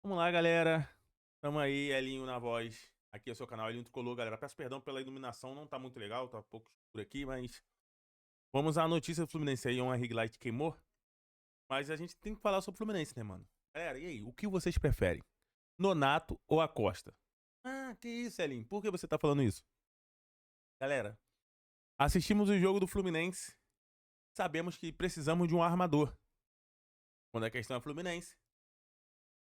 Vamos lá, galera. Tamo aí, Elinho na voz. Aqui é o seu canal, Elinho Tricolor, galera. Peço perdão pela iluminação, não tá muito legal, tá um pouco escuro aqui, mas... Vamos à notícia do Fluminense aí, uma rig light queimou. Mas a gente tem que falar sobre o Fluminense, né, mano? Galera, e aí, o que vocês preferem? Nonato ou Acosta? Ah, que isso, Elinho? Por que você tá falando isso? Galera, assistimos o jogo do Fluminense, sabemos que precisamos de um armador. Quando a questão é Fluminense,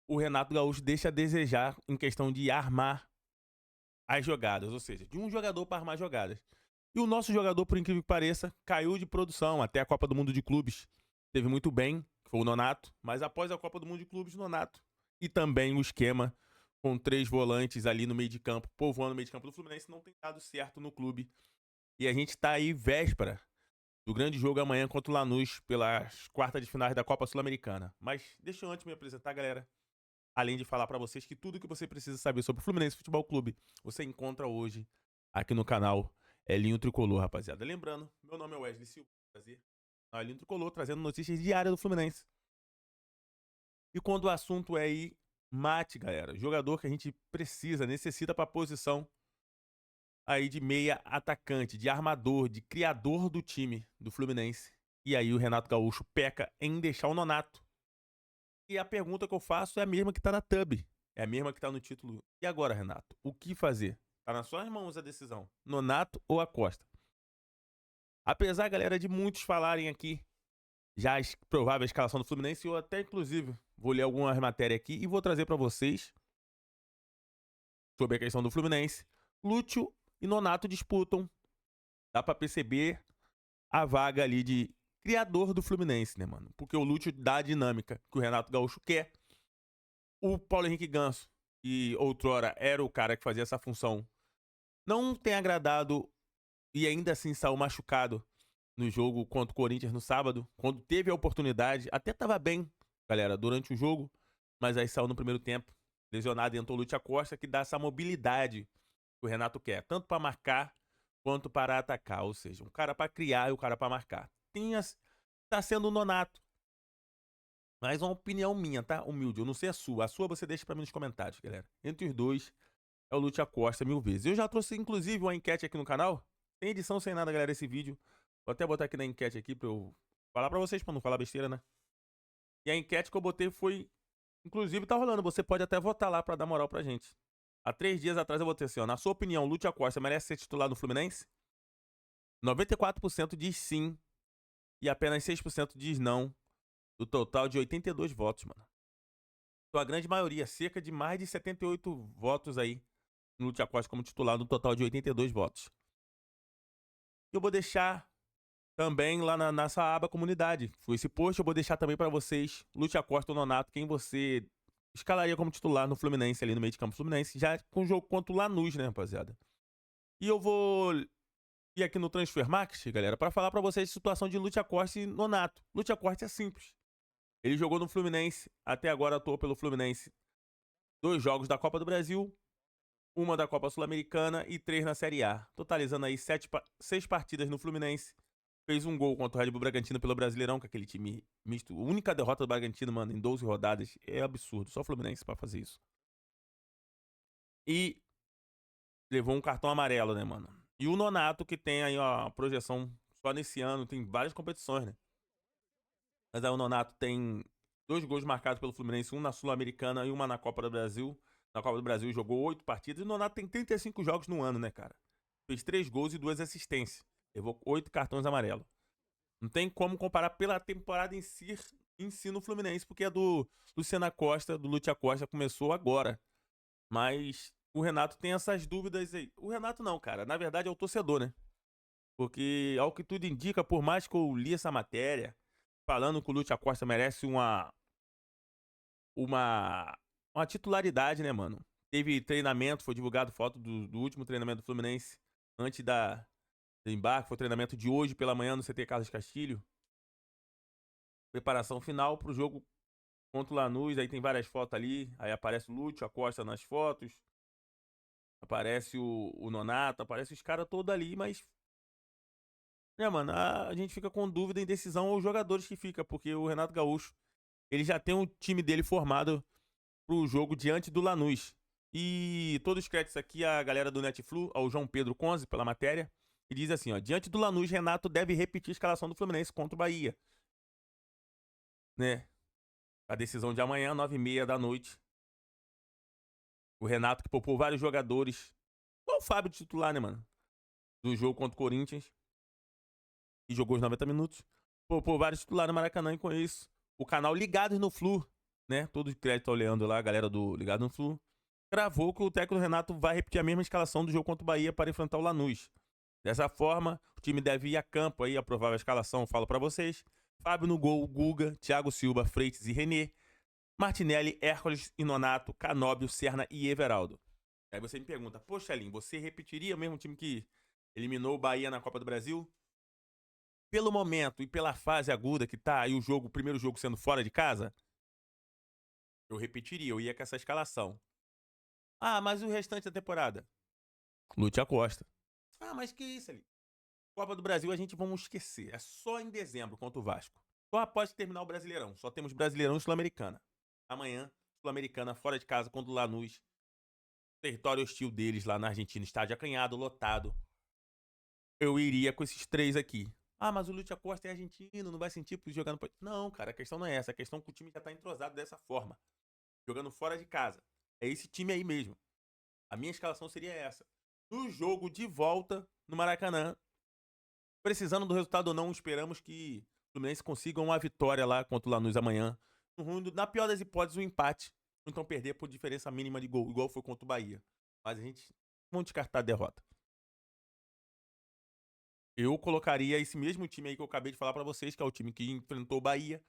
o Renato Gaúcho deixa a desejar em questão de armar as jogadas, ou seja, de um jogador para armar jogadas. E o nosso jogador, por incrível que pareça, caiu de produção até a Copa do Mundo de Clubes. Teve muito bem, que foi o Nonato, mas após a Copa do Mundo de Clubes, Nonato. E também o esquema com 3 volantes ali no meio de campo, povoando o meio de campo do Fluminense, não tem dado certo no clube. E a gente tá aí véspera do grande jogo amanhã contra o Lanús pelas quartas de finais da Copa Sul-Americana. Mas deixa eu antes me apresentar, galera. Além de falar pra vocês que tudo que você precisa saber sobre o Fluminense Futebol Clube, você encontra hoje aqui no canal Elinho Tricolor, rapaziada. Lembrando, meu nome é Wesley Silva, prazer. Elinho Tricolor, trazendo notícias diárias do Fluminense. E quando o assunto é aí, mate, galera. Jogador que a gente precisa, necessita pra posição aí de meia atacante, de armador, de criador do time do Fluminense. E aí o Renato Gaúcho peca em deixar o Nonato. E a pergunta que eu faço é a mesma que tá na thumb. É a mesma que tá no título. E agora, Renato? O que fazer? Tá nas suas mãos a decisão. Nonato ou Acosta? Apesar, galera, de muitos falarem aqui já a provável escalação do Fluminense, eu até, inclusive, vou ler algumas matérias aqui e vou trazer pra vocês sobre a questão do Fluminense. Lúcio e Nonato disputam. Dá pra perceber a vaga ali de criador do Fluminense, né, mano? Porque o Lúcio dá a dinâmica que o Renato Gaúcho quer. O Paulo Henrique Ganso, que outrora era o cara que fazia essa função, não tem agradado e ainda assim saiu machucado no jogo contra o Corinthians no sábado, quando teve a oportunidade, até tava bem, galera, durante o jogo, mas aí saiu no primeiro tempo, lesionado, e entrou o Lúcio Acosta, que dá essa mobilidade que o Renato quer, tanto para marcar quanto para atacar, ou seja, um cara para criar e um cara para marcar. Tá sendo o Nonato. Mas é uma opinião minha, tá? Humilde. Eu não sei a sua. A sua você deixa pra mim nos comentários, galera. Entre os dois, é o Lúcio Acosta 1000 vezes. Eu já trouxe, inclusive, uma enquete aqui no canal. Sem edição, sem nada, galera, esse vídeo. Vou até botar aqui na enquete aqui pra eu falar pra vocês, pra não falar besteira, né? E a enquete que eu botei foi... Inclusive, tá rolando. Você pode até votar lá pra dar moral pra gente. Há 3 dias atrás eu botei assim, ó. Na sua opinião, Lúcio Acosta merece ser titular do Fluminense? 94% diz sim. E apenas 6% diz não. Do total de 82 votos, mano. Então, a grande maioria, cerca de mais de 78 votos aí no Lúcio Acosta como titular, no total de 82 votos. Eu vou deixar também lá nessa aba comunidade. Foi esse post, eu vou deixar também para vocês, Lúcio Acosta ou Nonato, quem você escalaria como titular no Fluminense, ali no meio de campo Fluminense, já com o jogo contra o Lanús, né, rapaziada? E eu vou ir aqui no Transfermarkt, galera, para falar para vocês a situação de Lúcio Acosta e Nonato. Lúcio Acosta é simples. Ele jogou no Fluminense, até agora atuou pelo Fluminense 2 jogos da Copa do Brasil, 1 da Copa Sul-Americana e 3 na Série A. Totalizando aí 6 partidas no Fluminense. Fez um gol contra o Red Bull Bragantino pelo Brasileirão, com aquele time misto. A única derrota do Bragantino, mano, em 12 rodadas. É absurdo. Só o Fluminense pra fazer isso. E levou um cartão amarelo, né, mano? E o Nonato, que tem aí ó, a projeção só nesse ano, tem várias competições, né? Mas aí o Nonato tem 2 gols marcados pelo Fluminense, um na Sul-Americana e uma na Copa do Brasil. Na Copa do Brasil jogou 8 partidas. E o Nonato tem 35 jogos no ano, né, cara? Fez 3 gols e 2 assistências. Levou 8 cartões amarelos. Não tem como comparar pela temporada em si no Fluminense, porque a do Luciano Costa, do Lúcio Acosta, começou agora. Mas o Renato tem essas dúvidas aí. O Renato não, cara. Na verdade é o torcedor, né? Porque, ao que tudo indica, por mais que eu li essa matéria, falando que o Lúcio Acosta merece uma, uma titularidade, né, mano? Teve treinamento, foi divulgado foto do último treinamento do Fluminense antes do embarque. Foi o treinamento de hoje pela manhã no CT Carlos Castilho. Preparação final pro jogo contra o Lanús. Aí tem várias fotos ali. Aí aparece o Lúcio Acosta nas fotos. Aparece o Nonato, aparece os caras todos ali, mas... né, mano, a gente fica com dúvida em decisão aos jogadores que fica, porque o Renato Gaúcho, ele já tem um time dele formado pro jogo diante do Lanús. E todos os créditos aqui à galera do Netflu, ao João Pedro Conze, pela matéria. E diz assim, ó, diante do Lanús, Renato deve repetir a escalação do Fluminense contra o Bahia. Né? A decisão de amanhã, 9h30 da noite. O Renato que poupou vários jogadores. Igual o Fábio de titular, né, mano? Do jogo contra o Corinthians. E jogou os 90 minutos. Poupou vários titulares no Maracanã e com isso. O canal Ligados no Flu, né? Todo crédito ao Leandro lá, a galera do Ligado no Flu. Gravou que o técnico Renato vai repetir a mesma escalação do jogo contra o Bahia para enfrentar o Lanús. Dessa forma, o time deve ir a campo aí, a provável escalação, falo pra vocês. Fábio no gol, Guga, Thiago Silva, Freitas e René. Martinelli, Hércules e Nonato, Canóbio, Serna e Everaldo. Aí você me pergunta, poxa, Lin, você repetiria o mesmo time que eliminou o Bahia na Copa do Brasil? Pelo momento e pela fase aguda que tá aí o primeiro jogo sendo fora de casa, eu repetiria, eu ia com essa escalação. Ah, mas o restante da temporada? Lute Acosta. Ah, mas que isso ali? Copa do Brasil a gente vamos esquecer. É só em dezembro contra o Vasco. Só após terminar o Brasileirão. Só temos Brasileirão e Sul-Americana. Amanhã, Sul-Americana fora de casa contra o Lanús. Território hostil deles lá na Argentina. Estádio acanhado, lotado. Eu iria com esses três aqui. Ah, mas o Lúcio Acosta é argentino, não vai sentir por jogar no... Não, cara, a questão não é essa. A questão é que o time já tá entrosado dessa forma. Jogando fora de casa. É esse time aí mesmo. A minha escalação seria essa. No jogo de volta no Maracanã, precisando do resultado ou não, esperamos que o Fluminense consiga uma vitória lá contra o Lanús amanhã. Na pior das hipóteses, um empate. Ou então perder por diferença mínima de gol, igual foi contra o Bahia. Mas a gente não descartar a derrota. Eu colocaria esse mesmo time aí que eu acabei de falar pra vocês, que é o time que enfrentou o Bahia.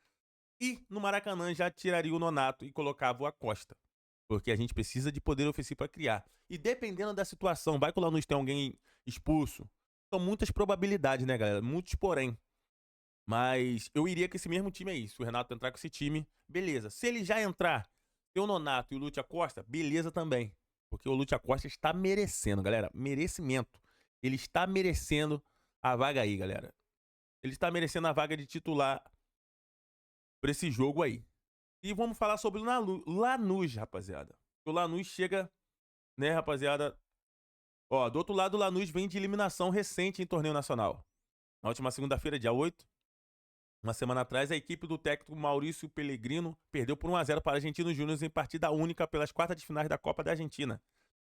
E no Maracanã já tiraria o Nonato e colocava o Acosta. Porque a gente precisa de poder ofensivo para criar. E dependendo da situação, vai que o Lanús tem alguém expulso. São muitas probabilidades, né, galera? Muitos porém. Mas eu iria com esse mesmo time aí. Se o Renato entrar com esse time, beleza. Se ele já entrar, ter o Nonato e o Lúcio Acosta, beleza também. Porque o Lúcio Acosta está merecendo, galera. Merecimento. Ele está merecendo a vaga aí, galera. Ele está merecendo a vaga de titular pra esse jogo aí. E vamos falar sobre o Lanús, rapaziada. O Lanús chega, né, rapaziada. Ó, do outro lado, o Lanús vem de eliminação recente em torneio nacional. Na última segunda-feira, dia 8, uma semana atrás, a equipe do técnico Maurício Pellegrino perdeu por 1-0 para Argentinos Júnior em partida única pelas quartas de finais da Copa da Argentina.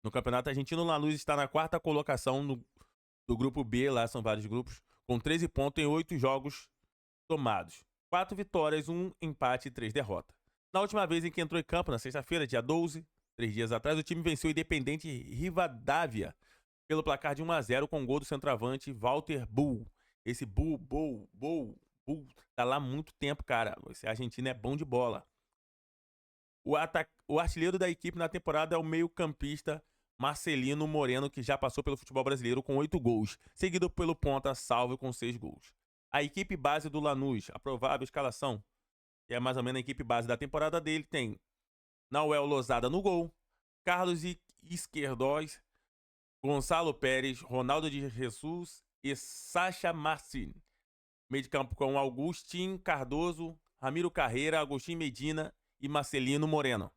No Campeonato Argentino, o Lanús está na quarta colocação do grupo B, lá são vários grupos, com 13 pontos em 8 jogos tomados. 4 vitórias, 1 empate e 3 derrotas. Na última vez em que entrou em campo, na sexta-feira, dia 12, 3 dias atrás, o time venceu o Independente Rivadavia pelo placar de 1-0 com gol do centroavante Walter Bull. Esse Bull, tá lá há muito tempo, cara. Esse argentino é bom de bola. O artilheiro da equipe na temporada é o meio-campista Marcelino Moreno, que já passou pelo futebol brasileiro com 8 gols, seguido pelo ponta Salvio com 6 gols. A equipe base do Lanús, a provável escalação, que é mais ou menos a equipe base da temporada dele, tem Nauel Lozada no gol, Carlos Izquierdoz, Gonçalo Pérez, Ronaldo de Jesus e Sacha Marcin. Meio de campo com Augustin Cardoso, Ramiro Carreira, Agostinho Medina e Marcelino Moreno.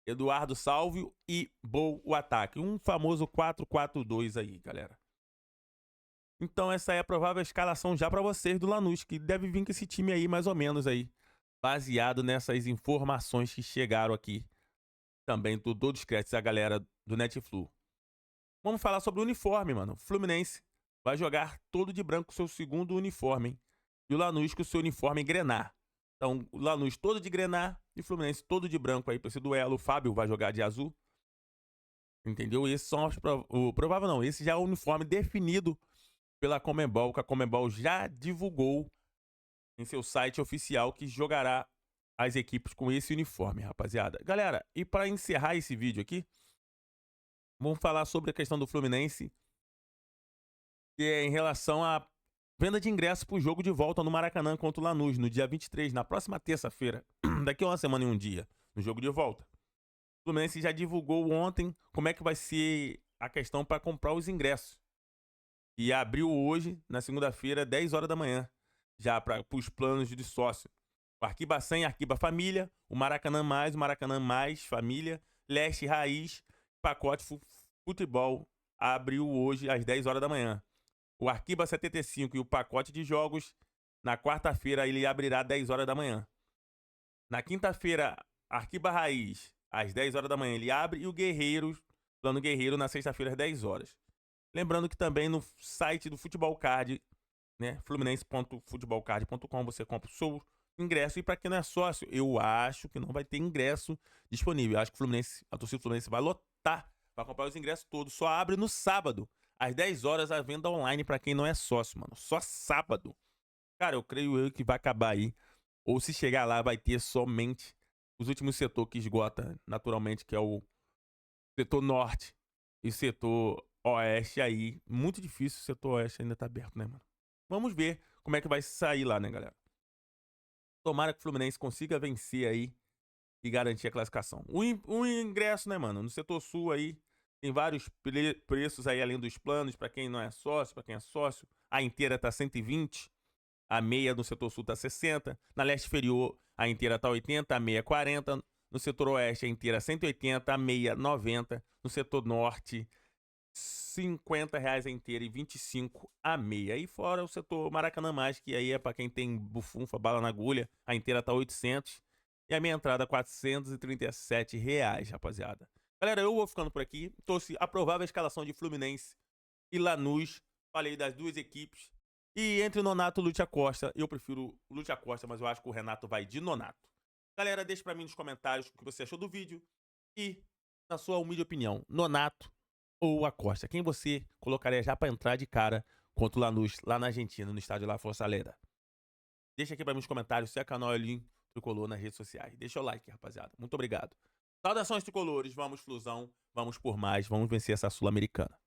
Eduardo Salvio e Bol o ataque. Um famoso 4-4-2 aí, galera. Então essa é a provável escalação já para vocês do Lanús, que deve vir com esse time aí mais ou menos aí, baseado nessas informações que chegaram aqui. Também todos os créditos a galera do Netflu. Vamos falar sobre o uniforme, mano. O Fluminense vai jogar todo de branco seu segundo uniforme, hein? E o Lanús com o seu uniforme grená. Então, o Lanús todo de grená e o Fluminense todo de branco aí para esse duelo. O Fábio vai jogar de azul. Entendeu? Esses são o provável não. Esse já é o uniforme definido pela Conmebol, que a Conmebol já divulgou em seu site oficial que jogará as equipes com esse uniforme, rapaziada. Galera, e para encerrar esse vídeo aqui, vamos falar sobre a questão do Fluminense, que é em relação à venda de ingressos para o jogo de volta no Maracanã contra o Lanús, no dia 23, na próxima terça-feira, daqui a uma semana e um dia, no jogo de volta. O Fluminense já divulgou ontem como é que vai ser a questão para comprar os ingressos. E abriu hoje, na segunda-feira, 10 horas da manhã, já para os planos de sócio. O Arquiba 100, Arquiba Família, o Maracanã Mais Família, Leste Raiz, pacote futebol abriu hoje às 10 horas da manhã. O Arquiba 75 e o pacote de jogos, na quarta-feira ele abrirá às 10 horas da manhã. Na quinta-feira, Arquiba Raiz, às 10 horas da manhã ele abre, e o Guerreiros, Plano Guerreiro, na sexta-feira às 10 horas. Lembrando que também no site do Futebol Card, né, fluminense.futebolcard.com, você compra o seu ingresso. E para quem não é sócio, eu acho que não vai ter ingresso disponível. Eu acho que a torcida Fluminense vai lotar, vai comprar os ingressos todos. Só abre no sábado, às 10 horas, a venda online para quem não é sócio, mano. Só sábado. Cara, eu creio que vai acabar aí. Ou se chegar lá, vai ter somente os últimos setores que esgota naturalmente, que é o setor norte e setor oeste aí. Muito difícil, o setor oeste ainda tá aberto, né, mano? Vamos ver como é que vai sair lá, né, galera? Tomara que o Fluminense consiga vencer aí e garantir a classificação. O ingresso, né, mano? No setor sul aí, tem vários preços aí além dos planos, pra quem não é sócio, pra quem é sócio. A inteira tá 120, a meia no setor sul tá 60, na leste inferior a inteira tá 80, a meia 40, no setor oeste a inteira 180, a meia 90, no setor norte R$50 a inteira e 25 a meia. E fora o setor Maracanã Mais, que aí é pra quem tem bufunfa, bala na agulha, a inteira tá 800 e a minha entrada R$437, rapaziada. Galera, eu vou ficando por aqui. Trouxe a provável escalação de Fluminense e Lanús. Falei das duas equipes. E entre Nonato e Lúcio Acosta, eu prefiro o Lúcio Acosta, mas eu acho que o Renato vai de Nonato. Galera, deixa pra mim nos comentários o que você achou do vídeo e, na sua humilde opinião, Nonato ou Acosta, quem você colocaria já pra entrar de cara contra o Lanús lá na Argentina, no estádio La Fortaleza? Deixa aqui pra mim nos comentários se é canal Elinho Tricolor nas redes sociais. Deixa o like, rapaziada. Muito obrigado. Saudações tricolores, vamos Flusão, vamos por mais, vamos vencer essa Sul-Americana.